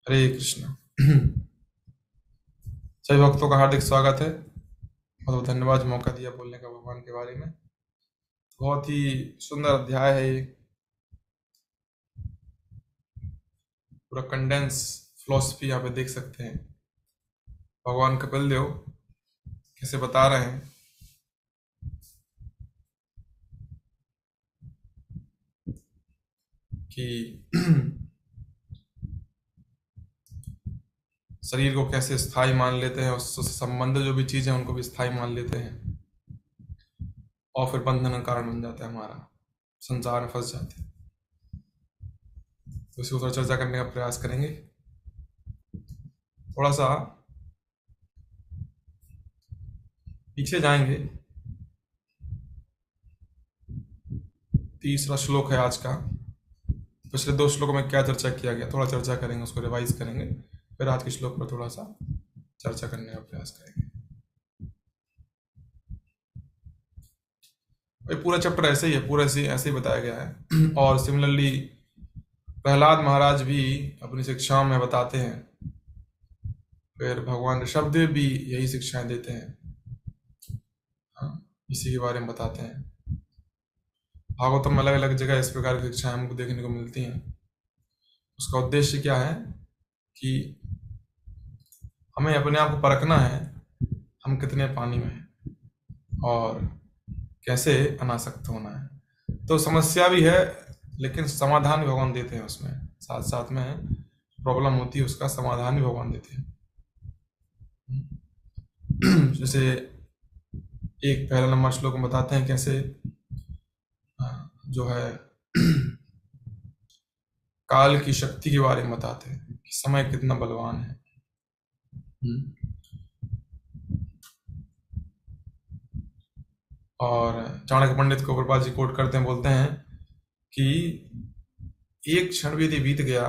हरे कृष्ण। सभी भक्तों का हार्दिक स्वागत है। बहुत बहुत धन्यवाद जो मौका दिया बोलने का भगवान के बारे में। बहुत ही सुंदर अध्याय है ये। पूरा कंडेंस फिलॉसफी यहाँ पे देख सकते हैं। भगवान कपिल देव कैसे बता रहे हैं कि शरीर को कैसे स्थायी मान लेते हैं, उससे संबंध जो भी चीज़ है उनको भी स्थायी मान लेते हैं और फिर बंधन का कारण बन जाता है, हमारा संसार में फंस जाते हैं। तो इसी ऊपर चर्चा करने का प्रयास करेंगे। थोड़ा सा पीछे जाएंगे। तीसरा श्लोक है आज का। पिछले दो श्लोकों में क्या चर्चा किया गया, थोड़ा चर्चा करेंगे, उसको रिवाइज करेंगे, फिर आज के श्लोक पर थोड़ा सा चर्चा करने का प्रयास करेंगे। भाई पूरा चैप्टर ऐसे ही है, पूरा ऐसे ही बताया गया है। और सिमिलरली प्रहलाद महाराज भी अपनी शिक्षाओं में बताते हैं, फिर भगवान ऋषभदेव भी यही शिक्षाएं देते हैं। हाँ, इसी के बारे में बताते हैं। भागवतम में अलग अलग जगह इस प्रकार की शिक्षाएं हमको देखने को मिलती हैं। उसका उद्देश्य क्या है कि हमें अपने आप को परखना है, हम कितने पानी में हैं और कैसे अनासक्त होना है। तो समस्या भी है लेकिन समाधान भी भगवान देते हैं उसमें, साथ साथ में प्रॉब्लम होती है उसका समाधान भी भगवान देते हैं। जैसे एक पहला नंबर श्लोक में बताते हैं कैसे जो है काल की शक्ति के बारे में बताते हैं कि समय कितना बलवान है। और चाणक्य पंडित को प्रभुपाद जी कोट करते हैं, बोलते हैं कि एक क्षण भी यदि बीत गया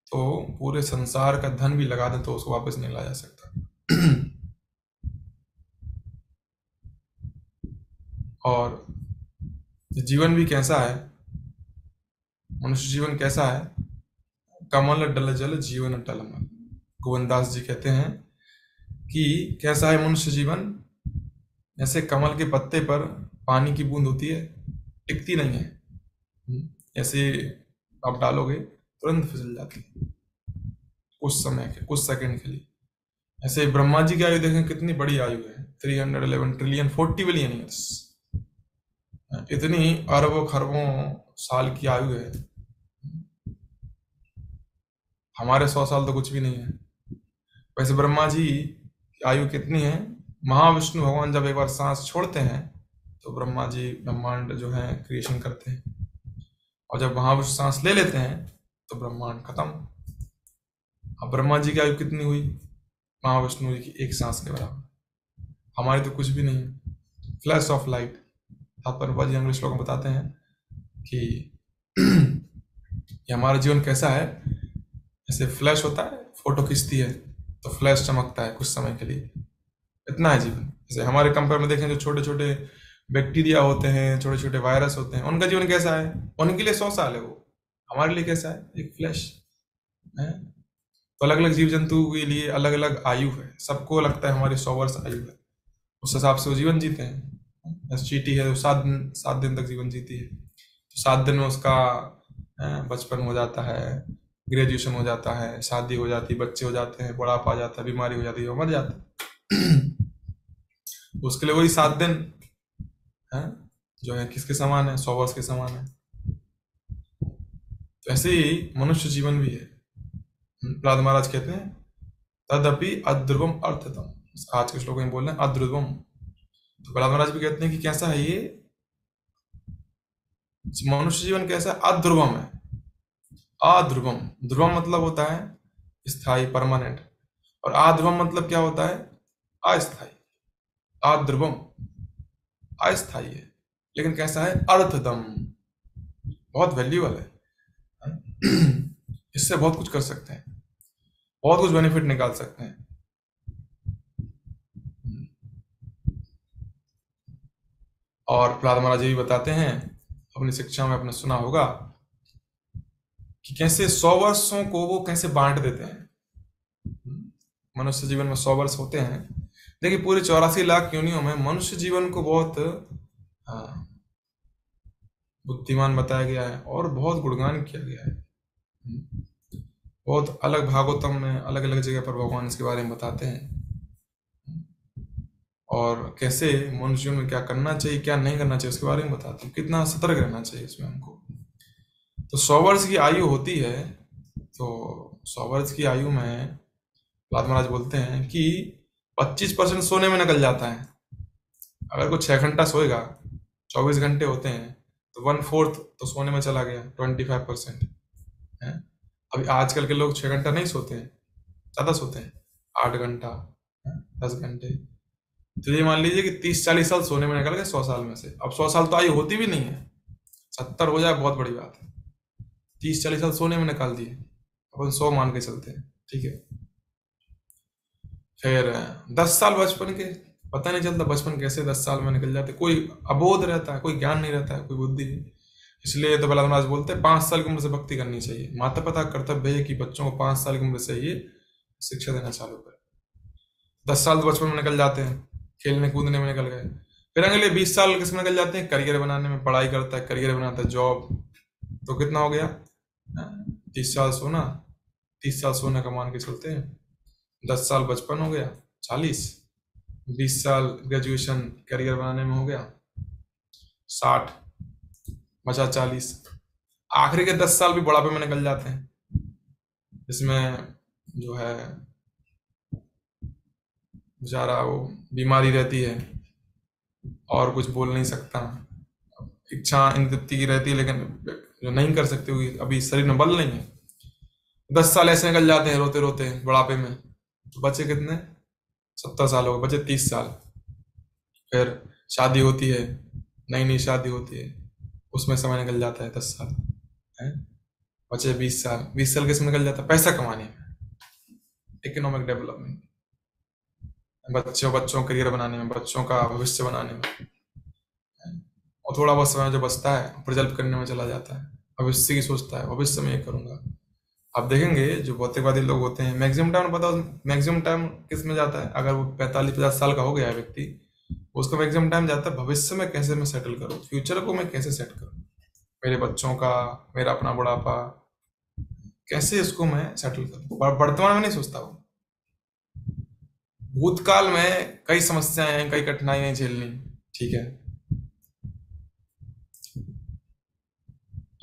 तो पूरे संसार का धन भी लगा दें तो उसको वापस नहीं लाया जा सकता। और जीवन भी कैसा है, मनुष्य जीवन कैसा है, कमल डल जल जीवन टलमल। गोविंदास जी कहते हैं कि कैसा है मनुष्य जीवन, जैसे कमल के पत्ते पर पानी की बूंद होती है, टिकती नहीं है, ऐसे आप डालोगे तुरंत फिसल जाती है कुछ समय के, कुछ सेकंड के लिए। ऐसे ब्रह्मा जी की आयु देखें कितनी बड़ी आयु है, 311 ट्रिलियन 40 बिलियन ईयर्स। इतनी अरबों खरबों साल की आयु है। हमारे 100 साल तो कुछ भी नहीं है। वैसे ब्रह्मा जी की आयु कितनी है, महाविष्णु भगवान जब एक बार सांस छोड़ते हैं तो ब्रह्मा जी ब्रह्मांड जो है क्रिएशन करते हैं, और जब महाविष्णु सांस ले लेते हैं तो ब्रह्मांड खत्म। अब ब्रह्मा जी की आयु कितनी हुई, महाविष्णु जी की एक सांस के बराबर। हमारी तो कुछ भी नहीं है, flash of light. Prabhupada ji English श्लोक में बताते हैं कि ये हमारा जीवन कैसा है, जैसे फ्लैश होता है, फोटो खींचती है तो फ्लैश चमकता है कुछ समय के लिए, इतना है जीवन। जैसे हमारे कंपेयर में देखें जो छोटे छोटे बैक्टीरिया होते हैं, छोटे छोटे वायरस होते हैं, उनका जीवन कैसा है, उनके लिए 100 साल है वो, हमारे लिए कैसा है, एक फ्लैश है। तो अलग अलग जीव जंतु के लिए अलग अलग आयु है, सबको लगता है हमारी 100 वर्ष आयु है, उस हिसाब से वो जीवन जीते हैं। जैसे चींटी है वो 7 दिन तक जीवन जीती है, तो 7 दिन में उसका बचपन हो जाता है, ग्रेजुएशन हो जाता है, शादी हो जाती है, बच्चे हो जाते हैं, बुढ़ापा आ जाता है, बीमारी हो जाती है, वो मर जाता है। उसके लिए वही 7 दिन है जो है किसके समान है, 100 वर्ष के समान है। तो ऐसे ही मनुष्य जीवन भी है। प्रहलाद महाराज कहते हैं तदपि अध्रुवम अर्थतम, आज के श्लोक में बोल रहे हैं अध्रुवम। तो प्रहलाद महाराज भी कहते हैं कि कैसा है ये मनुष्य जीवन, कैसा अध्रुवम है। अध्रुवम, ध्रुवम मतलब होता है स्थायी, परमानेंट, और अध्रुवम मतलब क्या होता है, अस्थायी। अध्रुवम अस्थायी है, लेकिन कैसा है, अर्थदम, बहुत वैल्यूबल है। इससे बहुत कुछ कर सकते हैं, बहुत कुछ बेनिफिट निकाल सकते हैं। और प्रहलाद महाराज भी बताते हैं, अपनी शिक्षा में आपने सुना होगा कि कैसे 100 वर्षों को वो कैसे बांट देते हैं। मनुष्य जीवन में 100 वर्ष होते हैं। देखिए पूरे 84 लाख योनियों में मनुष्य जीवन को बहुत हाँ, बुद्धिमान बताया गया है और बहुत गुणगान किया गया है। बहुत अलग भागवतम में अलग अलग जगह पर भगवान इसके बारे में बताते हैं, और कैसे मनुष्य जीवन में क्या करना चाहिए क्या नहीं करना चाहिए उसके बारे में बताते हैं, कितना सतर्क रहना चाहिए इसमें हमको। तो 100 वर्ष की आयु होती है, तो 100 वर्ष की आयु में प्रहलाद महाराज बोलते हैं कि 25% सोने में निकल जाता है। अगर कोई 6 घंटा सोएगा, 24 घंटे होते हैं, तो 1/4 तो सोने में चला गया, 25% है। अभी आजकल के लोग 6 घंटा नहीं सोते हैं, ज़्यादा सोते हैं, 8 घंटा, 10 घंटे। तो ये मान लीजिए कि 30-40 साल सोने में निकल गए 100 साल में से। अब 100 साल तो आयु होती भी नहीं है, 70 हो जाए बहुत बड़ी बात है। 30-40 साल सोने में निकाल दिए, अपन 100 मान के चलते हैं, ठीक है। फिर 10 साल बचपन के, पता नहीं चलता बचपन कैसे 10 साल में निकल जाते, कोई अबोध रहता है, कोई ज्ञान नहीं रहता है, कोई बुद्धि नहीं। इसलिए तो प्रहलाद महाराज बोलते हैं 5 साल की उम्र से भक्ति करनी चाहिए। माता पिता का कर्तव्य है कि बच्चों को 5 साल की उम्र से ही शिक्षा देना चालू करें। 10 साल तो बचपन में निकल जाते हैं, खेलने कूदने में निकल गए। फिर अगले 20 साल किसमें निकल जाते हैं, करियर बनाने में, पढ़ाई करता है, करियर बनाता है, जॉब। तो कितना हो गया, 30 साल सोना, 30 साल सोने का मान के चलते हैं, 10 साल बचपन हो गया, 40, 20 साल ग्रेजुएशन करियर बनाने में हो गया, 60 बचा 40। आखिरी के 10 साल भी बुढ़ापे में निकल जाते हैं, इसमें जो है बेचारा वो बीमारी रहती है और कुछ बोल नहीं सकता, इच्छा इंद्रिय की रहती है लेकिन जो नहीं कर सकते हुई, अभी शरीर में बल नहीं है। 10 साल ऐसे निकल जाते हैं रोते रोते बुढ़ापे में, तो बचे कितने, 70 साल हो गए, बचे 30 साल। फिर शादी होती है, नई नई शादी होती है, उसमें समय निकल जाता है 10 साल है। बचे 20 साल, 20 साल किसमें निकल जाता है, पैसा कमाने में, इकोनॉमिक डेवलपमेंट, बच्चों करियर बनाने में, बच्चों का भविष्य बनाने में। और थोड़ा बहुत समय जो बचता है प्रजल्प करने में चला जाता है, भविष्य की सोचता है, भविष्य में ये करूंगा। आप देखेंगे जो भौतिकवादी लोग होते हैं, मैक्सिमम टाइम बताओ, मैक्सिमम टाइम किस में जाता है, अगर वो 45-50 साल का हो गया है व्यक्ति, उसका मैक्सिमम टाइम जाता है भविष्य में कैसे मैं सेटल करूँ, फ्यूचर को मैं कैसे सेट करूँ, मेरे बच्चों का, मेरा अपना बुढ़ापा, कैसे इसको मैं सेटल करूँ। वर्तमान में नहीं सोचता वो, भूतकाल में कई समस्याएं हैं, कई कठिनाइयां झेलनी, ठीक है,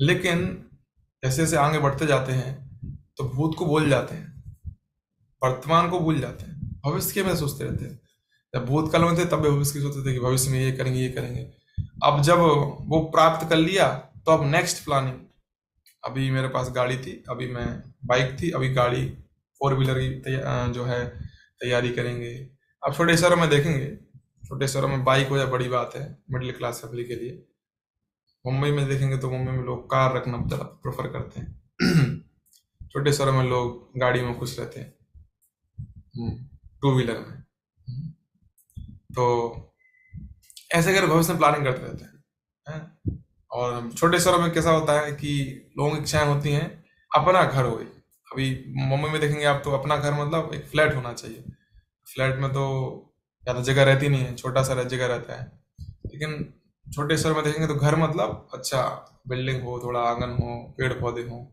लेकिन जैसे जैसे आगे बढ़ते जाते हैं तो भूत को भूल जाते हैं, वर्तमान को भूल जाते हैं, भविष्य के में सोचते रहते हैं। जब भूतकाल में थे तब भी भविष्य की सोचते थे कि भविष्य में ये करेंगे ये करेंगे। अब जब वो प्राप्त कर लिया तो अब नेक्स्ट प्लानिंग, अभी मेरे पास गाड़ी थी, अभी मैं बाइक थी, अभी गाड़ी 4 व्हीलर की जो है तैयारी करेंगे। अब छोटे शहरों में देखेंगे, छोटे शहरों में बाइक हो जाए बड़ी बात है मिडिल क्लास फैमिली के लिए। मुंबई में देखेंगे तो मुंबई में लोग कार रखना ज़्यादा प्रेफर करते हैं छोटे शहरों में लोग गाड़ी में खुश रहते हैं, 2 व्हीलर में। तो ऐसे कर भविष्य में प्लानिंग करते रहते हैं। और छोटे शहरों में कैसा होता है कि लोगों की इच्छाएं होती हैं अपना घर हो। अभी मुंबई में देखेंगे आप तो अपना घर मतलब एक फ्लैट होना चाहिए। फ्लैट में तो ज़्यादा जगह रहती नहीं है, छोटा सा जगह रहता है। लेकिन छोटे शहर में देखेंगे तो घर मतलब अच्छा बिल्डिंग हो, थोड़ा आंगन हो, पेड़ पौधे हो।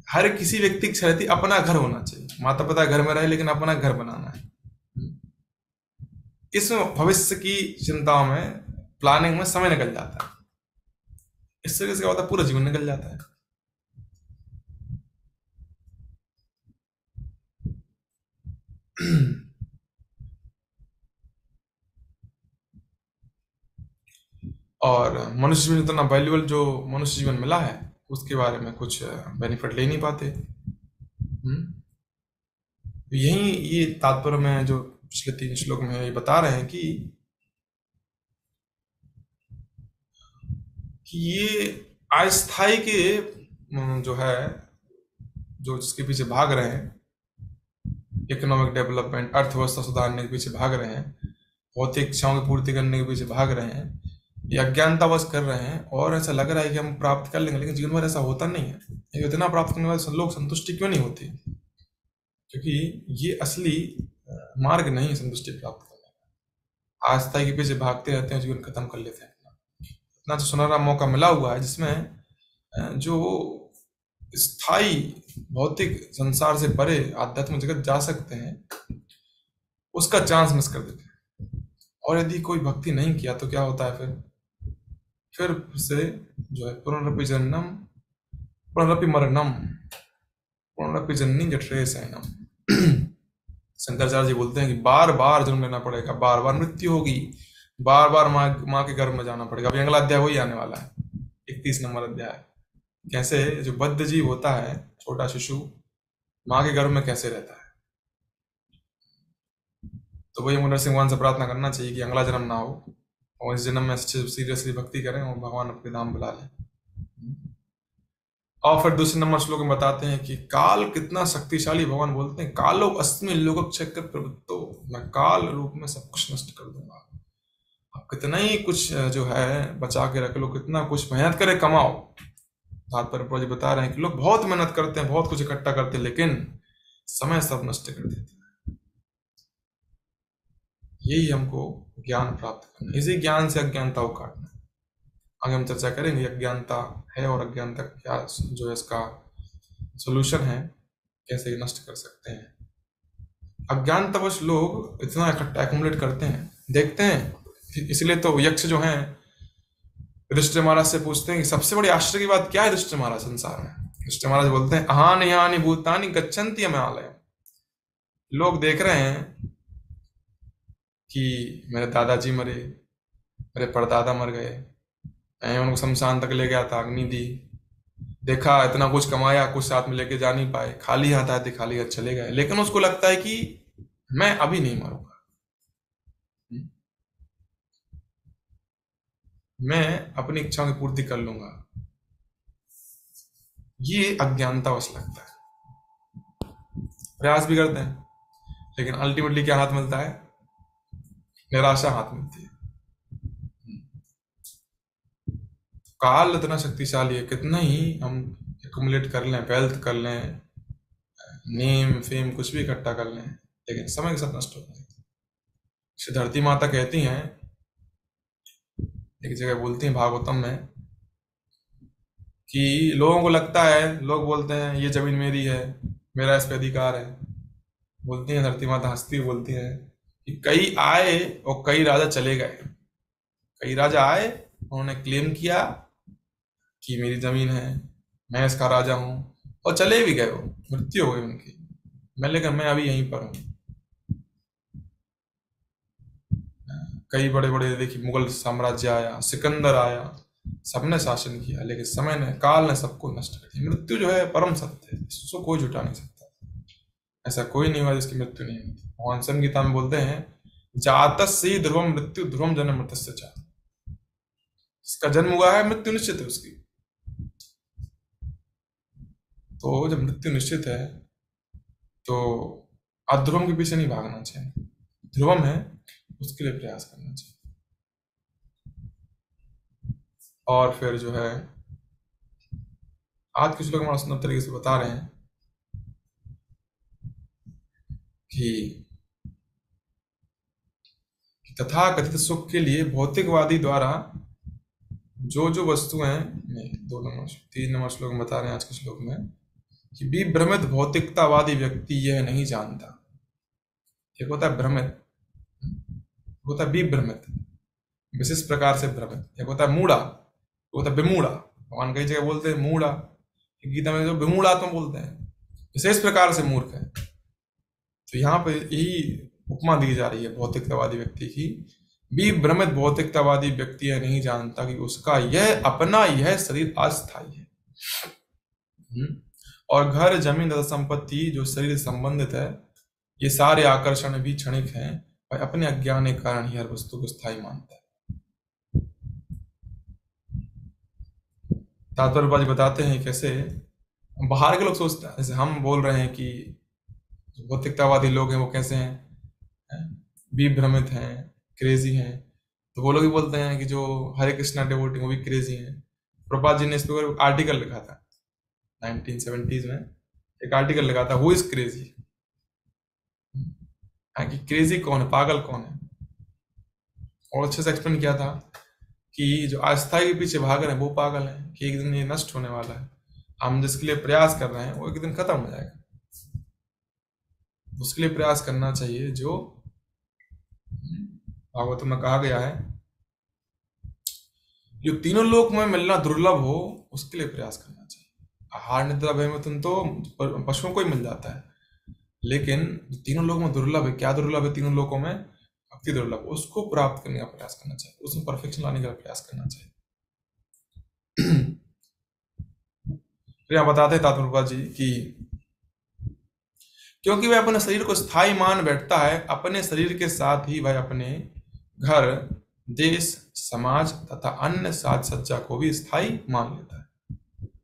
हर किसी व्यक्ति की इच्छा रहती है अपना घर होना चाहिए, माता पिता घर में रहे लेकिन अपना घर बनाना है। इस भविष्य की चिंताओं में, प्लानिंग में समय निकल जाता है। इस तरीके से क्या होता है, पूरा जीवन निकल जाता है। और मनुष्य जीवन इतना वैल्यूबल जो मनुष्य जीवन मिला है उसके बारे में कुछ बेनिफिट ले नहीं पाते। यही ये तात्पर्य में जो पिछले 3 श्लोक में ये बता रहे हैं कि ये अस्थाई के जो है, जो जिसके पीछे भाग रहे हैं, इकोनॉमिक डेवलपमेंट, अर्थव्यवस्था सुधारने के पीछे भाग रहे हैं, भौतिक इच्छाओं की पूर्ति करने के पीछे भाग रहे हैं, ये अज्ञानतावश कर रहे हैं। और ऐसा लग रहा है कि हम प्राप्त कर लेंगे, लेकिन जीवन भर ऐसा होता नहीं है। इतना प्राप्त करने वाले लोग संतुष्टि क्यों नहीं होती? क्योंकि ये असली मार्ग नहीं है संतुष्टि प्राप्त करने का। आस्था के पीछे भागते रहते हैं, जीवन खत्म कर लेते हैं अपना। इतना तो सुनहरा मौका मिला हुआ है जिसमें जो स्थायी भौतिक संसार से परे आध्यात्मिक जगत जा सकते हैं, उसका चांस मिस कर देते हैं। और यदि कोई भक्ति नहीं किया तो क्या होता है फिर से जो है पुनरपि जन्म पुनरपि मरणम पुनरपि जननी जठरे शयनम। शंकराचार्य जी बोलते हैं कि बार बार जन्म लेना पड़ेगा, बार बार मृत्यु होगी, बार बार माँ के गर्भ में जाना पड़ेगा। अभी अगला अध्याय वही आने वाला है, 31 नंबर अध्याय। कैसे जो बद्ध जीव होता है, छोटा शिशु माँ के गर्भ में कैसे रहता है। तो वही मुझे नरसिंह भगवान से प्रार्थना करना चाहिए कि अगला जन्म ना हो, और इस जन्म में सीरियसली भक्ति करें और भगवान अपने धाम बुला लें। और फिर दूसरे नंबर श्लोक में बताते हैं कि काल कितना शक्तिशाली। भगवान बोलते हैं कालो अस्मि लोकक्षय प्रवृत्तो, मैं काल रूप में सब कुछ नष्ट कर दूंगा। आप कितना ही कुछ जो है बचा के रख लो, कितना कुछ मेहनत करे कमाओ। तात्पर्य जी बता रहे हैं कि लोग बहुत मेहनत करते हैं, बहुत कुछ इकट्ठा करते हैं, लेकिन समय सब नष्ट कर देते हैं। यही हमको ज्ञान प्राप्त करना, इसी ज्ञान से अज्ञानता को काटना। आगे हम चर्चा करेंगे अज्ञानता है और अज्ञानता क्या जो है इसका सॉल्यूशन है, कैसे नष्ट कर सकते हैं। अज्ञानतावश लोग इतना इकट्ठा एक्युमुलेट करते हैं, देखते हैं। इसलिए तो यक्ष जो हैं युधिष्ठिर महाराज से पूछते हैं कि सबसे बड़ी आश्चर्य की बात क्या है युधिष्ठिर महाराज संसार में। युधिष्ठिर महाराज बोलते हैं अहानि हानि भूतानि गच्छन्ति हिमालयम्। लोग देख रहे हैं कि मेरे दादाजी मरे, मेरे परदादा मर गए, मैं उनको शमशान तक ले गया था, अग्नि दी, देखा इतना कुछ कमाया, कुछ साथ में लेके जा नहीं पाए, खाली हाथ आए थे, खाली हाथ चले गए। लेकिन उसको लगता है कि मैं अभी नहीं मरूंगा, मैं अपनी इच्छाओं की पूर्ति कर लूंगा। ये अज्ञानतावश लगता है। प्रयास भी करते हैं, लेकिन अल्टीमेटली क्या हाथ मिलता है? निराशा हाथ मिलती है। काल इतना शक्तिशाली है, कितना ही हम एक्युमुलेट कर लें, वेल्थ कर लें, नेम फेम कुछ भी इकट्ठा कर लें, लेकिन समय के साथ नष्ट हो जाएगा। धरती माता कहती हैं, एक जगह बोलती हैं भागवतम में, कि लोगों को लगता है, लोग बोलते हैं ये जमीन मेरी है, मेरा इस पे अधिकार है। बोलती हैं धरती माता, हंसती हुई बोलती है कि कई आए और कई राजा चले गए। कई राजा आए, उन्होंने क्लेम किया कि मेरी जमीन है, मैं इसका राजा हूं, और चले भी गए, वो मृत्यु हो गई उनकी। लेकिन मैं अभी यहीं पर हूं। कई बड़े बड़े देखिए मुगल साम्राज्य आया, सिकंदर आया, सबने शासन किया, लेकिन समय ने, काल ने सबको नष्ट कर दिया। मृत्यु जो है परम सत्य है, इसको कोई झुटा नहीं सकता। ऐसा कोई नहीं हुआ जिसकी मृत्यु नहीं होती। भगवान स्वयं गीता में बोलते हैं जातस्य ध्रुवम मृत्यु ध्रुवम जन्म मृतस्य च। इसका जन्म हुआ है, मृत्यु निश्चित है उसकी। तो जब मृत्यु निश्चित है तो अध्रुवम के पीछे नहीं भागना चाहिए, ध्रुवम है उसके लिए प्रयास करना चाहिए। और फिर जो है आज कुछ लोग हमारा सुंदर तरीके से बता रहे हैं कि तथा कथित सुख के लिए भौतिकवादी द्वारा जो जो वस्तुएं, 3 नंबर श्लोक में बता रहे हैं आज के श्लोक में, कि विभ्रमित भौतिकतावादी व्यक्ति यह नहीं जानता। एक होता है भ्रमित, होता है विभ्रमित, विशेष प्रकार से भ्रमित। एक होता है मूढ़ा, होता है विमूढ़ा। भगवान कई जगह बोलते हैं मूढ़ा, गीता में जो विमूढ़ात्मा बोलते हैं, विशेष प्रकार से मूर्ख है। तो यहाँ पे यही उपमा दी जा रही है भौतिकतावादी व्यक्ति की। विभ्रमित भौतिकतावादी व्यक्ति यह नहीं जानता कि उसका यह अपना यह शरीर अस्थायी है, और घर जमीन तथा संपत्ति जो शरीर से संबंधित है, ये सारे आकर्षण भी क्षणिक हैं, और अपने अज्ञान के कारण ही हर वस्तु को स्थायी मानता है। तात्पर्य बताते हैं कैसे बाहर के लोग सोचते हैं, जैसे हम बोल रहे हैं कि भौतिकतावादी लोग हैं वो कैसे हैं, विभ्रमित हैं, क्रेजी हैं। तो वो लोग भी बोलते हैं कि जो हरे कृष्णा डिवोटी वो भी क्रेजी हैं। प्रभुपाद जी ने इस पर आर्टिकल लिखा था 1970s में, एक आर्टिकल लिखा था हु इज क्रेजी। हाँ, कि क्रेजी कौन है, पागल कौन है। और अच्छे से एक्सप्लेन किया था कि जो अस्थाई के पीछे भाग रहे हैं वो पागल हैं, कि एक दिन ये नष्ट होने वाला है। हम जिसके लिए प्रयास कर रहे हैं वो एक दिन खत्म हो जाएगा। उसके लिए प्रयास करना चाहिए जो भागवत में कहा गया है, जो तीनों लोक में मिलना दुर्लभ हो उसके लिए प्रयास करना चाहिए। आहार निद्रा भय मिथुन तो पशुओं को ही मिल जाता है, लेकिन तीनों लोकों में दुर्लभ है। क्या दुर्लभ है तीनों लोकों में? भक्ति दुर्लभ, उसको प्राप्त करने का प्रयास करना चाहिए, उसमें परफेक्शन लाने का प्रयास करना चाहिए। फिर यहाँ बताते हैं तात्पर्य जी कि क्योंकि वह अपने शरीर को स्थायी मान बैठता है, अपने शरीर के साथ ही वह अपने घर, देश, समाज तथा अन्य साज सज्जा को भी स्थायी मान लेता है।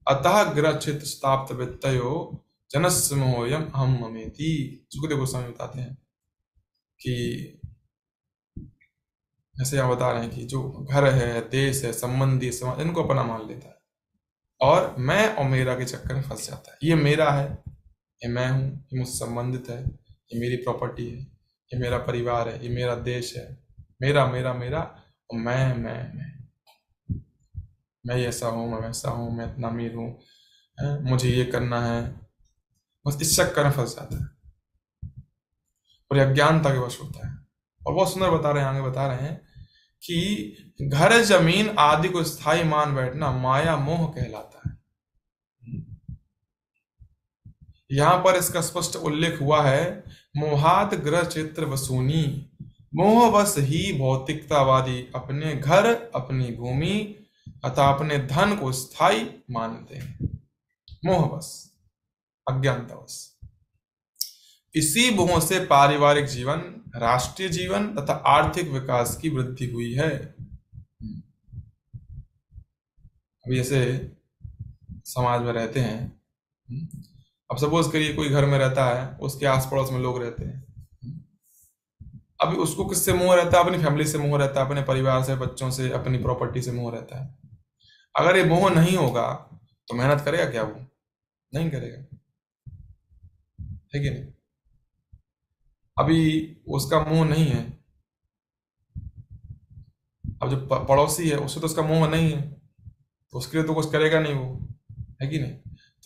अतः ग्रह चित्त स्थाप्त वित्तयो जनस्य मोहयम अहम ममेति। सुखदेव गोस्वामी बताते हैं कि जैसे यहाँ बता रहे हैं कि जो घर है, देश है, संबंधी, समाज, इनको अपना मान लेता है और मैं और मेरा के चक्कर में फंस जाता है। ये मेरा है, ये मैं हूँ, ये मुझसे संबंधित है, ये मेरी प्रॉपर्टी है, ये मेरा परिवार है, ये मेरा देश है, मेरा मेरा मेरा, और मैं ऐसा हूँ, मैं वैसा हूँ, मैं इतना अमीर हूँ, मुझे ये करना है। बस इस चक्कर में फंस जाता है और ये अज्ञानता के वश होता है। और बहुत सुंदर बता रहे हैं, आगे बता रहे हैं कि घर, जमीन आदि को स्थायी मान बैठना माया मोह कहलाता है। यहां पर इसका स्पष्ट उल्लेख हुआ है, मोहात ग्रह चित्र वसूनी, मोहवश ही भौतिकतावादी अपने घर, अपनी भूमि अतः अपने धन को स्थायी मानते हैं। मोहवश, अज्ञानतावश। इसी मोह से पारिवारिक जीवन, राष्ट्रीय जीवन तथा आर्थिक विकास की वृद्धि हुई है। अभी ऐसे समाज में रहते हैं, अब सपोज करिए कोई घर में रहता है, उसके आस पड़ोस में लोग रहते हैं। अभी उसको किससे मोह रहता है? अपनी फैमिली से मोह रहता है, अपने परिवार से, बच्चों से, अपनी प्रॉपर्टी से मोह रहता है। अगर ये मोह नहीं होगा तो मेहनत करेगा क्या? वो नहीं करेगा, है कि नहीं? अभी उसका मोह नहीं है, अब जो पड़ोसी है उससे तो उसका मोह नहीं है, तो उसके लिए तो कुछ करेगा नहीं वो, है कि नहीं?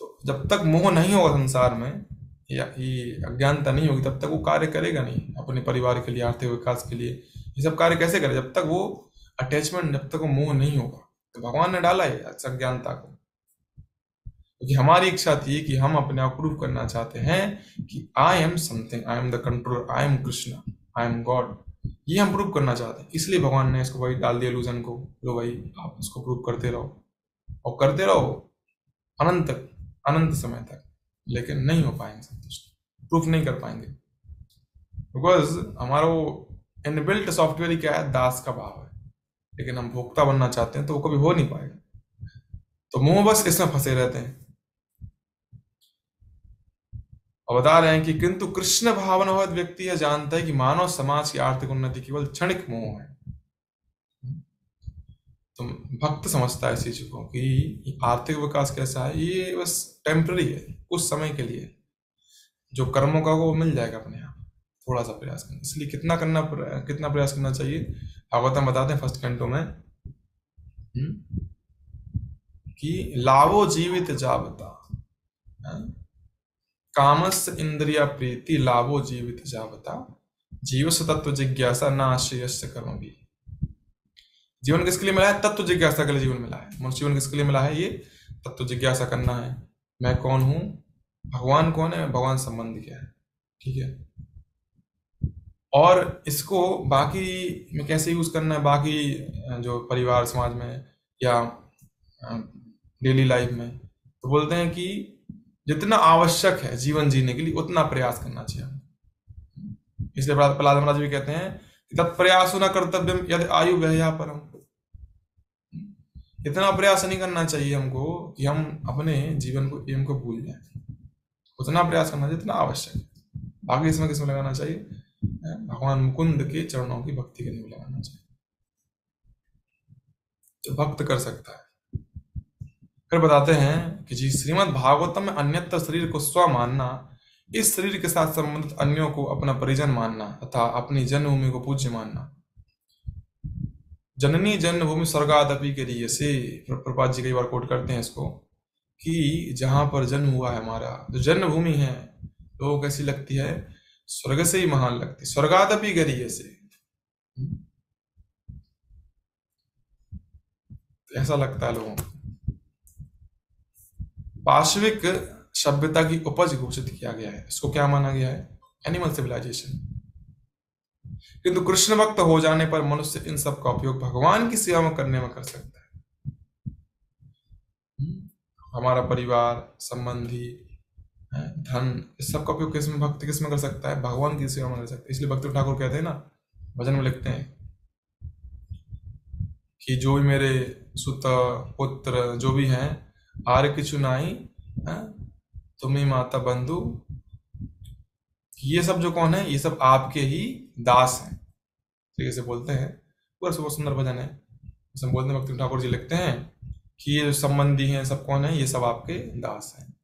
तो जब तक मोह नहीं होगा संसार में, या ये अज्ञानता नहीं होगी, तब तक वो कार्य करेगा नहीं अपने परिवार के लिए, आर्थिक विकास के लिए। ये सब कार्य कैसे करे? जब तक वो अटैचमेंट, जब तक वो मोह नहीं होगा। तो भगवान ने डाला है अज्ञानता को, क्योंकि हमारी इच्छा थी कि हम अपने आप प्रूव करना चाहते हैं कि I am something, I am the controller, I am Krishna, I am God. ये हम प्रूव करना चाहते हैं, इसलिए भगवान ने इसको वही डाल दिया इल्यूजन को। लो भाई, आप इसको प्रूव करते रहो और करते रहो अनंत अनंत समय तक, लेकिन नहीं हो पाएंगे संतुष्ट, प्रूफ नहीं कर पाएंगे। बिकॉज हमारा वो इनबिल्ट सॉफ्टवेयर ही क्या है? दास का भाव है, लेकिन हम भोक्ता बनना चाहते हैं तो वो कभी हो नहीं पाएगा। तो मुंह बस इसमें फंसे रहते हैं। और बता रहे हैं कि किंतु कृष्ण भावनावत व्यक्ति यह जानता है कि मानव समाज की आर्थिक उन्नति केवल क्षणिक मोह है। तो भक्त समझता है इस चीज को कि आर्थिक विकास कैसा है, ये बस टेम्पररी है, कुछ समय के लिए। जो कर्मों का वो मिल जाएगा अपने आप, थोड़ा सा प्रयास करना। इसलिए कितना प्रयास करना चाहिए? भागवतम बताते हैं फर्स्ट कैंटो में कि लाभो जीवित जावता, कामस इंद्रिया प्रीति लाभो जीवित जावता, जीवस तत्व जिज्ञासा ना आश्रयस्य कर्म भी। जीवन किसके लिए मिला है? तत्व जिज्ञासा के लिए जीवन मिला है। मनुष्य जीवन किसके लिए मिला है? ये तत्व जिज्ञासा करना है, मैं कौन हूं, भगवान कौन है, भगवान संबंध क्या है, ठीक है। और इसको बाकी में कैसे यूज करना है, बाकी जो परिवार समाज में या डेली लाइफ में, तो बोलते हैं कि जितना आवश्यक है जीवन जीने के लिए उतना प्रयास करना चाहिए। इसलिए प्रहलाद महाराज भी कहते हैं कि तत्प्रयासो न कर्तव्यम यदि आयु व्यया परम। इतना प्रयास नहीं करना चाहिए हमको कि हम अपने जीवन को, एम को भूल जाए। उतना प्रयास करना जितना आवश्यक है। बाकी इसमें किसमें लगाना चाहिए? भगवान मुकुंद के चरणों की भक्ति के लिए लगाना चाहिए, जो भक्त कर सकता है। फिर बताते हैं कि जी श्रीमद् भागवतम में अन्यत्र शरीर को स्व मानना इस शरीर के साथ संबंधित अन्यों को अपना परिजन मानना तथा अपनी जन्मभूमि को पूज्य मानना। जननी जन्मभूमि स्वर्गादपि के लिए से प्रभुपाद जी कई बार कोट करते हैं इसको, कि जहां पर जन्म हुआ है हमारा, जो जन्मभूमि है, लोगों को कैसी लगती है? स्वर्ग से ही महान लगती है, स्वर्गादपि गरीय से। ऐसा लगता है लोगों को। पाश्विक सभ्यता की उपज घोषित किया गया है, इसको क्या माना गया है? Animal civilisation. किंतु कृष्ण भक्त हो जाने पर मनुष्य इन सब का उपयोग भगवान की सेवा में करने में कर सकता है। हमारा परिवार, संबंधी, धन, इस सब का उपयोग किसमें, भक्ति किसमें कर सकता है? भगवान की सेवा में कर सकता है। इसलिए भक्त ठाकुर कहते हैं ना, भजन में लिखते हैं कि जो भी मेरे सुत पुत्र जो भी हैं, आर्य की चुनाई, तुम्हें माता बंधु, ये सब जो कौन है? ये सब आपके ही दास हैं। ठीक से बोलते हैं, पूरा बहुत सुंदर भजन है। इसमें बोलते हैं, भक्ति ठाकुर जी लिखते हैं कि ये जो संबंधी हैं सब कौन है? ये सब आपके दास हैं,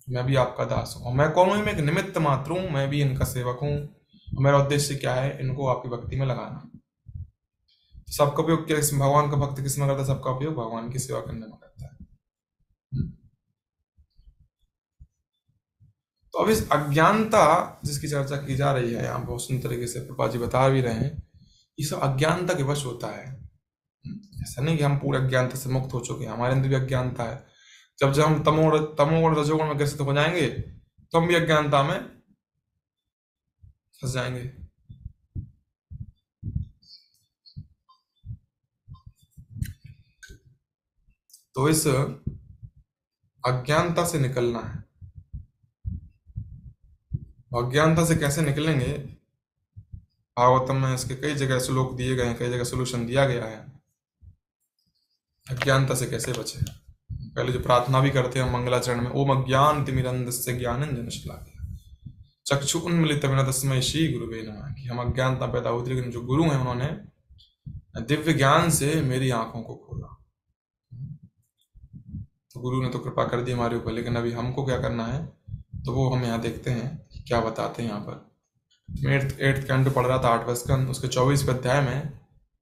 मैं भी आपका दास हूँ। मैं कौन हूँ? मैं एक निमित्त मात्र हूँ, मैं भी इनका सेवक हूँ। मेरा उद्देश्य क्या है? इनको आपकी भक्ति में लगाना। सबका उपयोग क्या? भगवान का भक्त किसमें करता है? सबका उपयोग भगवान की सेवा करने में करता है। तो अब इस अज्ञानता जिसकी चर्चा की जा रही है यहाँ, बहुत सुंदर तरीके से प्रभुपाद जी बता भी रहे हैं, ये सब अज्ञानता के वश होता है। ऐसा नहीं कि हम पूरे अज्ञानता से मुक्त हो चुके हैं, हमारे अंदर भी अज्ञानता है। जब हम तमोगुण रजोगुण में ग्रसित हो जाएंगे तो हम भी अज्ञानता में फंस जाएंगे। तो इस अज्ञानता से निकलना है। अज्ञानता से कैसे निकलेंगे? भागवतम में इसके कई जगह श्लोक दिए गए हैं, कई जगह सोल्यूशन दिया गया है अज्ञानता से कैसे बचे। पहले जो प्रार्थना भी करते हैं मंगलाचरण में, ओम अज्ञान तिमिरंधस्य ज्ञानंजन शलाकया चक्षु उन्मीलितं तस्मै श्री गुरुवे नमः, कि हम अज्ञानता पैदा होती, लेकिन जो गुरु हैं उन्होंने दिव्य ज्ञान से मेरी आंखों को खोला। तो गुरु ने तो कृपा कर दी हमारे ऊपर, लेकिन अभी हमको क्या करना है? तो वो हम यहाँ देखते हैं क्या बताते हैं। यहाँ पर मैं 8th कैंटो पढ़ रहा था, 8वां स्कंद, उसके 24वें अध्याय में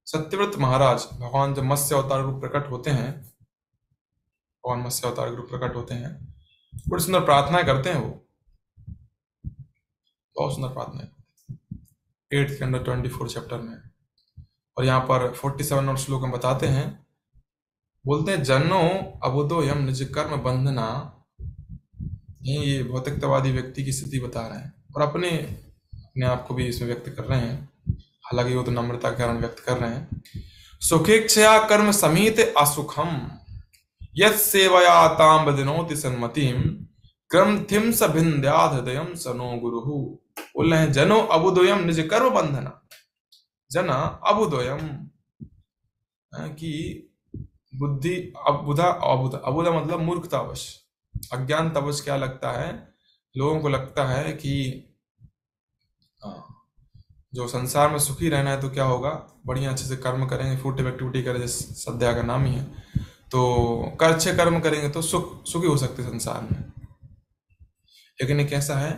सत्यव्रत महाराज, भगवान जब मत्स्य अवतार रूप प्रकट होते हैं, भगवान मत्स्य अवतार रूप प्रकट होते हैं, बड़ी सुंदर प्रार्थनाएं करते हैं। वो बहुत सुंदर प्रार्थनाएं 8th कैंटो 24 चैप्टर में। और यहाँ पर 47 और श्लोक में बताते हैं, बोलते हैं जनो अबुदोयम निज कर्म बंधना। ये भौतिकतावादी व्यक्ति की स्थिति बता रहे हैं और अपने आप को भी इसमें व्यक्त कर रहे हैं, हालांकि वो तो नम्रता के कारण व्यक्त कर रहे हैं। सुखेक्षया कर्म समीत असुखम यत् सेवया ताम बदिनोति सन्मतिम क्रमथिम स भिन्द्यात् हृदयम सनो गुरुहु। बोल रहे हैं जनो अबुदोयम निज कर्म बंधना। जना अबुदोयम की बुद्धि, अबुदा मतलब मूर्खतावश, अज्ञानतावश क्या लगता है लोगों को? लगता है कि जो संसार में सुखी रहना है तो क्या होगा? बढ़िया अच्छे से कर्म करेंगे, फ्रूटिव एक्टिविटी करें, जैसे सद्या का नाम ही है, तो अच्छे कर्म करेंगे तो सुखी हो सकते संसार में। लेकिन ये कैसा है?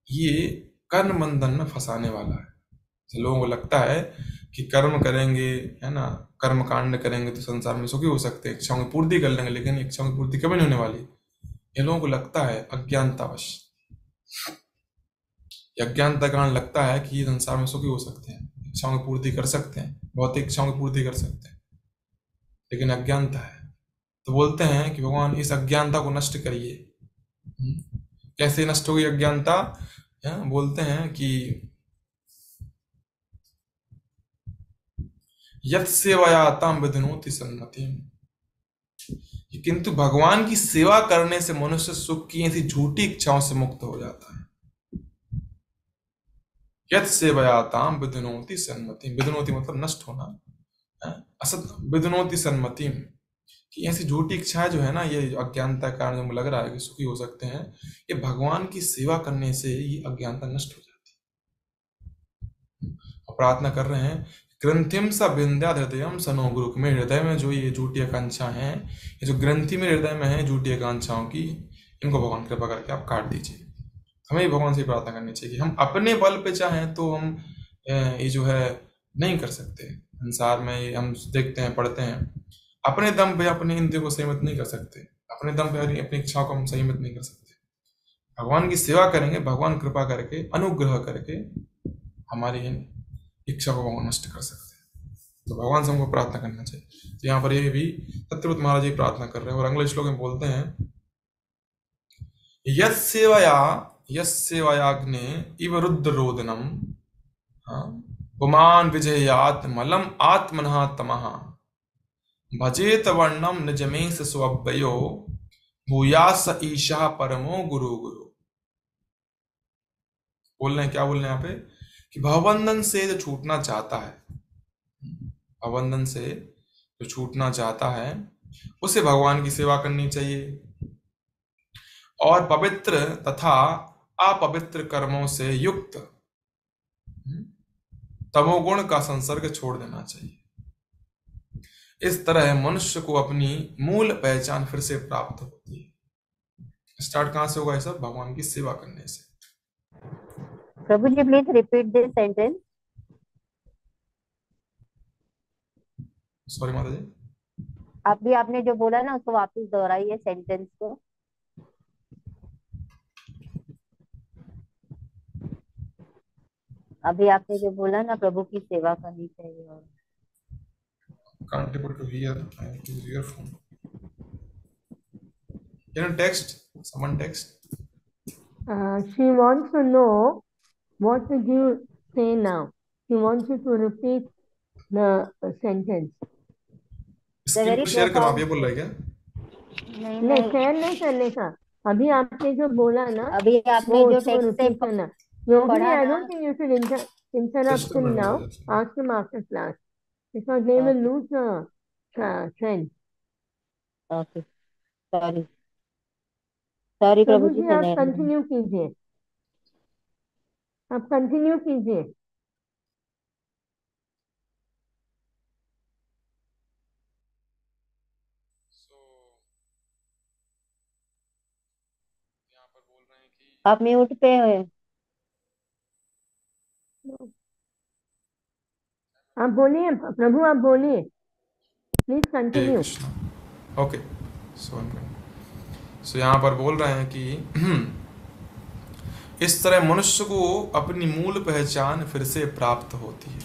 ये कर्म बंधन में फंसाने वाला है। तो लोगों को लगता है कि कर्म करेंगे, है ना, कर्म कांड करेंगे तो संसार में सुखी हो सकते हैं, इच्छाओं की पूर्ति कर लेंगे, लेकिन इच्छाओं की पूर्ति कभी नहीं होने वाली। ये लोगों को लगता है अज्ञानतावश, अज्ञानता कारण लगता है कि ये संसार में सुखी हो सकते हैं, इच्छाओं की पूर्ति कर सकते हैं, भौतिक इच्छाओं की पूर्ति कर सकते हैं, लेकिन अज्ञानता है। तो बोलते हैं कि भगवान इस अज्ञानता को नष्ट करिए। कैसे नष्ट होगी अज्ञानता? बोलते हैं कि यत् सेवया ताम विधिनोति सन्मतिम, किंतु भगवान की सेवा करने से मनुष्य सुख की ऐसी झूठी इच्छाओं से मुक्त हो जाता है। यत् सेवया ताम विधिनोति सन्मतिम, विधिनोति मतलब नष्ट होना, असत विधिनोति सन्मतिम, कि ऐसी झूठी इच्छाएं जो है ना, ये अज्ञानता के कारण जो लग रहा है कि सुखी हो सकते हैं, ये भगवान की सेवा करने से ये अज्ञानता नष्ट हो जाती है। और प्रार्थना कर रहे हैं, ग्रंथिम स विन्द्यात् हृदयम सनो गुरु, में हृदय में जो ये झूठी आकांक्षा है, ये जो ग्रंथि में हृदय में है झूठी आकांक्षाओं की, इनको भगवान कृपा करके आप काट दीजिए। हमें भगवान से प्रार्थना करनी चाहिए कि हम अपने बल पे चाहें तो हम ये जो है नहीं कर सकते। संसार में ये हम देखते हैं, पढ़ते हैं, अपने दम पे अपने इंद्रियों को संयमित नहीं कर सकते, अपने दम पे अपनी इच्छाओं को हम संयमित नहीं कर सकते। भगवान की सेवा करेंगे, भगवान कृपा करके, अनुग्रह करके हमारी इच्छा को भगवान नष्ट कर सकते हैं। तो भगवान से हमको प्रार्थना करना चाहिए। तो यहाँ पर ये भी सत्यव्रत महाराज जी प्रार्थना कर रहे हैं और अगले श्लोक में बोलते हैं, यस्सेवयाग्ने इव रुद्ररोदनम पुमान विजयात मलम आत्मनः तमः भजेत वर्णम निजमेश स्वव्ययो भूयास ईशा परमो गुरु गुरु। बोल रहे हैं, क्या बोल रहे हैं यहाँ पे, कि भवबंधन से जो छूटना चाहता है, भवबंधन से जो छूटना चाहता है उसे भगवान की सेवा करनी चाहिए और पवित्र तथा अपवित्र कर्मों से युक्त तमोगुण का संसर्ग छोड़ देना चाहिए। इस तरह मनुष्य को अपनी मूल पहचान फिर से प्राप्त होती है। स्टार्ट कहां से होगा ये सब? भगवान की सेवा करने से। प्रभु जी please repeat this sentence. Sorry माता जी, अभी आपने जो बोला ना उसको वापस दोहराइए सेंटेंस को। अभी आपने जो बोला ना प्रभु की सेवा करनी चाहिए और can't able to hear. I have to use earphone. Can you text? Someone text. She wants to know what did you say now. She wants you to repeat the sentence. Screen को share करो, आप ये बोल रहे हैं नहीं नहीं share नहीं करने का। अभी आपने जो बोला ना, अभी आपने जो टेक्स्ट से करना। योगी, पढ़ा I ना, don't think you should interrupt him now. Ask him after class because they will lose the trend. Okay, sorry sorry प्रभु जी, आप कंटिन्यू कीजिए, आप कंटिन्यू कीजिए। आप म्यूट पे हैं। आप बोलिए प्रभु, आप बोलिए, प्लीज कंटिन्यू। ओके, सो यहाँ पर बोल रहे हैं कि इस तरह मनुष्य को अपनी मूल पहचान फिर से प्राप्त होती है।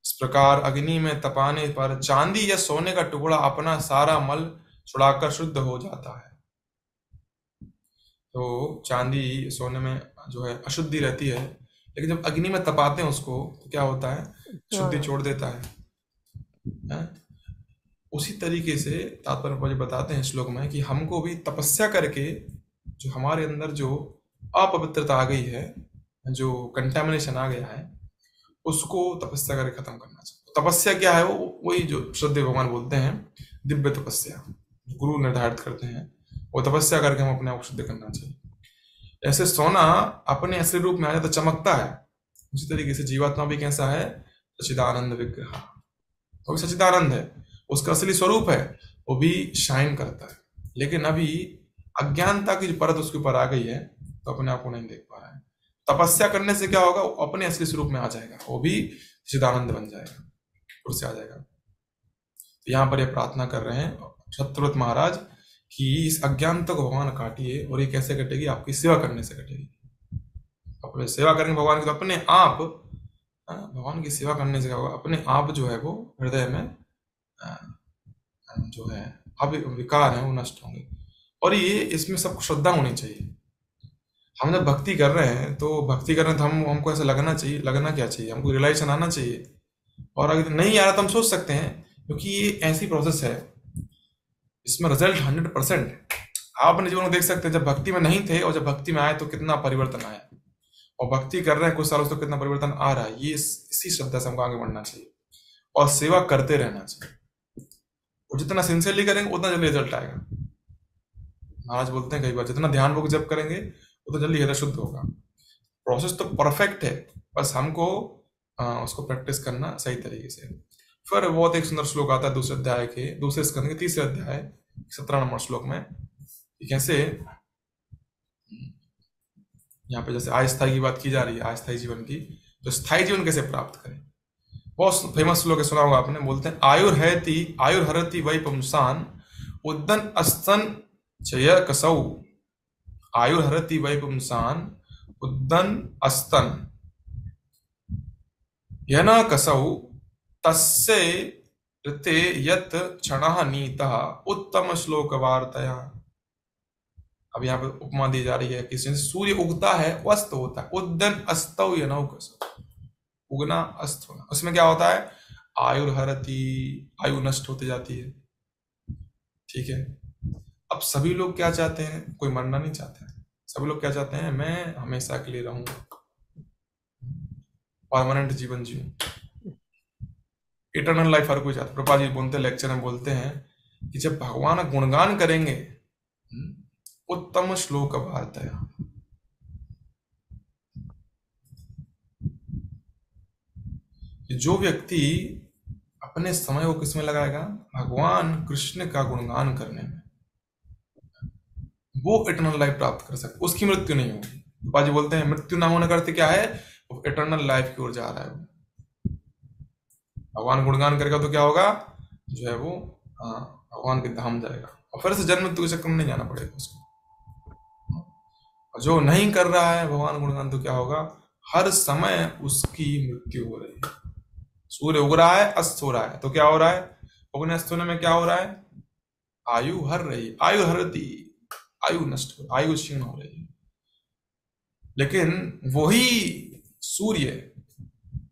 इस प्रकार अग्नि में तपाने पर चांदी या सोने का टुकड़ा अपना सारा मल छुड़ाकर शुद्ध हो जाता है। तो चांदी सोने में जो है अशुद्धि रहती है, लेकिन जब अग्नि में तपाते हैं उसको तो क्या होता है, शुद्धि छोड़ देता है? उसी तरीके से तात्पर्य बताते हैं श्लोक में कि हमको भी तपस्या करके जो हमारे अंदर जो अपवित्रता आ गई है, जो कंटेमिनेशन आ गया है, उसको तपस्या करके खत्म करना चाहिए। तपस्या क्या है? वो वही जो श्रद्धेय भगवान बोलते हैं दिव्य तपस्या, गुरु निर्धारित करते हैं, वो तपस्या करके हम अपने आप को शुद्ध करना चाहिए। ऐसे सोना अपने असली रूप में आ जाता चमकता है, उसी तरीके से जीवात्मा भी कैसा है? सच्चिदानंद विग्रह, वो भी सच्चिदानंद है, उसका असली स्वरूप है, वो भी शाइन करता है। लेकिन अभी अज्ञानता की जो परत उसके ऊपर आ गई है तो अपने आप को नहीं देख पा रहा है। तपस्या करने से क्या होगा? वो अपने असली स्वरूप में आ जाएगा, वो भी सच्चिदानंद बन जाएगा, उससे आ जाएगा। तो यहाँ पर ये प्रार्थना कर रहे हैं सत्यव्रत महाराज कि इस अज्ञानता को भगवान काटिए, और ये कैसे कटेगी? आपकी सेवा करने से कटेगी। अपने सेवा करेंगे भगवान की तो अपने आप, भगवान की सेवा करने से क्या होगा? अपने आप जो है वो हृदय में जो है अब विकार है वो नष्ट होंगे। और ये इसमें सबको श्रद्धा होनी चाहिए। हम जब भक्ति कर रहे हैं तो भक्ति कर रहे हैं तो हमको ऐसा लगना चाहिए, लगना क्या चाहिए, हमको रियलाइजेशन आना चाहिए। और अगर नहीं आ रहा तो हम सोच सकते हैं, क्योंकि ये ऐसी प्रोसेस है, इसमें रिजल्ट 100%। आप अपने जीवन में देख सकते हैं, जब भक्ति में नहीं थे और जब भक्ति में आए तो कितना परिवर्तन आया, और भक्ति कर रहे हैं कुछ सालों से तो कितना परिवर्तन आ रहा है। ये इसी श्रद्धा से हमको आगे बढ़ना चाहिए और सेवा करते रहना चाहिए। और जितना सिंसियरली करेंगे उतना जल्दी रिजल्ट आएगा। महाराज बोलते हैं कई बार, जितना ध्यान पूर्वक जप करेंगे उतना जल्दी हृदय शुद्ध होगा। प्रोसेस तो परफेक्ट है, बस हमको उसको प्रैक्टिस करना सही तरीके से। फिर बहुत एक सुंदर श्लोक आता है दूसरे अध्याय के दूसरे स्कंद के तीसरे अध्याय 17 नंबर श्लोक में, कि कैसे यहाँ पे जैसे अस्थायी की बात की जा रही है, अस्थायी जीवन की, तो स्थायी जीवन कैसे प्राप्त करें। बहुत फेमस श्लोक सुना होगा आपने, बोलते हैं आयुर्हरति वै पुंसान उद्दन अस्तन चय कसौ। आयुर्हरति वै पुंसान उद्दन अस्तन यन कसौ तस्य ऋते यत क्षणः नीतः उत्तम श्लोक वार्तया। अब यहाँ पे उपमा दी जा रही है कि सूर्य उगता है, अस्त होता है, उद्दन अस्तौ यनौ कसौ, उगना अस्त होना, उसमें क्या होता है, आयुर्हरति, आयु नष्ट होती जाती है। ठीक है, अब सभी लोग क्या चाहते हैं, कोई मरना नहीं चाहता है, सभी लोग क्या चाहते हैं, मैं हमेशा के लिए रहूं, परमानेंट जीवन जीऊं, इटर्नल लाइफ हर कोई चाहता है। प्रभुपाद जी बोलते हैं, लेक्चर में बोलते हैं कि जब भगवान गुणगान करेंगे, उत्तम श्लोक वार्तया, जो व्यक्ति अपने समय को किसमें लगाएगा, भगवान कृष्ण का गुणगान करने में, वो इटर्नल लाइफ प्राप्त कर सकता है, उसकी मृत्यु नहीं होगी। प्रभुपाद जी बोलते हैं मृत्यु ना होने का अर्थ क्या है, वो इटर्नल लाइफ की ओर जा रहा है। भगवान गुणगान करेगा तो क्या होगा, जो है वो भगवान के धाम जाएगा, और फिर से जन्म मृत्यु के चक्कर में नहीं जाना पड़ेगा उसको। और जो नहीं कर रहा है भगवान गुणगान, तो क्या होगा, हर समय उसकी मृत्यु हो रही है। सूर्य उग रहा है, अस्त हो रहा है, तो क्या हो रहा है, उगने अस्त होने में क्या हो रहा है, आयु हर रही, आयु हरती, आयु नष्ट हो, आयु क्षीण हो रही है। लेकिन वही सूर्य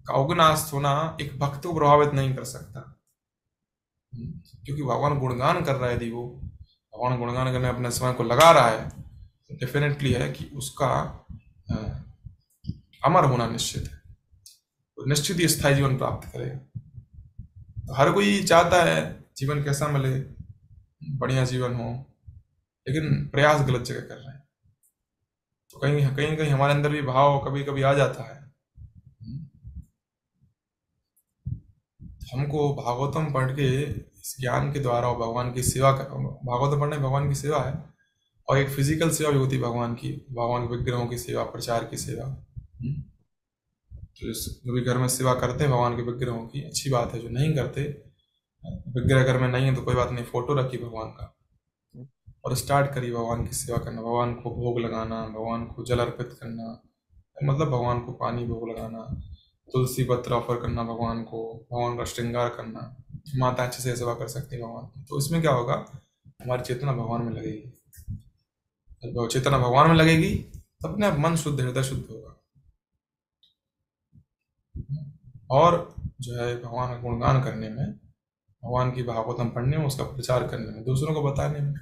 का उगना अस्त होना एक भक्त को प्रभावित नहीं कर सकता, क्योंकि भगवान गुणगान कर रहा है। यदि वो भगवान गुणगान करने अपने समय को लगा रहा है, तो डेफिनेटली है कि उसका अमर होना निश्चित है, तो निश्चित ही स्थायी जीवन प्राप्त करेगा। तो हर कोई चाहता है जीवन कैसा मिले, बढ़िया जीवन हो, लेकिन प्रयास गलत जगह कर रहे हैं। तो कहीं कहीं कहीं हमारे अंदर भी भाव कभी कभी आ जाता है, हमको भागवतम पढ़ के इस ज्ञान के द्वारा भगवान की सेवा कर, भागवतम पढ़ने भगवान की सेवा है, और एक फिजिकल सेवा भी होती है भगवान की, भगवान के विग्रहों की सेवा, प्रचार की सेवा। तो जो भी घर में सेवा करते हैं भगवान के विग्रहों की, अच्छी बात है। जो नहीं करते, विग्रह घर में नहीं है तो कोई बात नहीं, फोटो रखी भगवान का और स्टार्ट करिए भगवान की सेवा करना, भगवान को भोग लगाना, भगवान को जल अर्पित करना, मतलब भगवान को पानी भोग लगाना, तुलसी पत्र ऑफर करना भगवान को, भगवान का श्रृंगार करना। माता अच्छे से सेवा कर सकती है भगवान की, तो इसमें क्या होगा, हमारी चेतना भगवान में लगेगी। जब चेतना भगवान में लगेगी तब अपने आप मन शुद्ध, हृदय शुद्ध होगा, और जो है भगवान का गुणगान करने में, भगवान की भागवतम पढ़ने में, उसका प्रचार करने में, दूसरों को बताने में,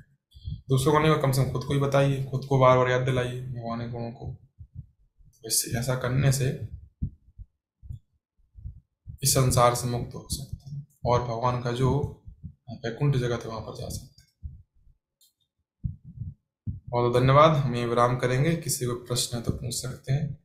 दूसरों को नहीं, कम से कम खुद को ही बताइए, खुद को बार बार याद दिलाइए भगवान के गुणों को। इससे ऐसा करने से इस संसार से मुक्त हो सकते हैं, और भगवान का जो वैकुंठ जगत है वहां पर जा सकते हैं। बहुत धन्यवाद, हम ये विराम करेंगे, किसी को प्रश्न है तो पूछ सकते हैं।